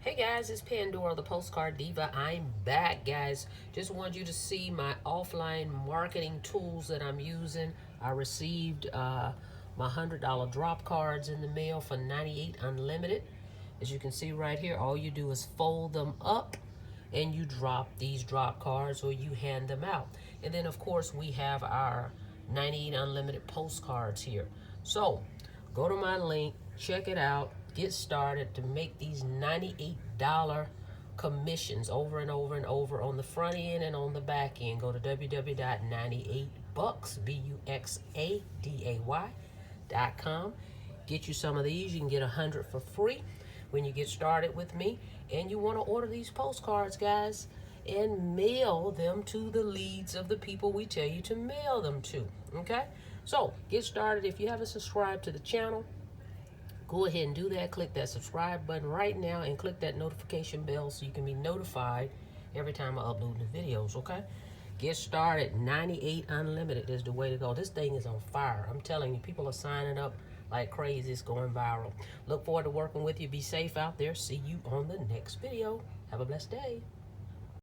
Hey guys, it's Pandora, the Postcard Diva. I'm back, guys. Just wanted you to see my offline marketing tools that I'm using. I received my $100 drop cards in the mail for $98 unlimited. As you can see right here, all you do is fold them up and you drop these drop cards or you hand them out. And then, of course, we have our 98 unlimited postcards here. So go to my link, check it out, get started to make these $98 commissions over and over and over on the front end and on the back end. Go to www.98bucks.com. Get you some of these. You can get 100 for free when you get started with me. And you want to order these postcards, guys, and mail them to the leads of the people we tell you to mail them to. Okay? So get started. If you haven't subscribed to the channel, go ahead and do that. Click that subscribe button right now and click that notification bell so you can be notified every time I upload the videos, okay? Get started. 98 unlimited is the way to go. This thing is on fire. I'm telling you, people are signing up like crazy. It's going viral. Look forward to working with you. Be safe out there. See you on the next video. Have a blessed day.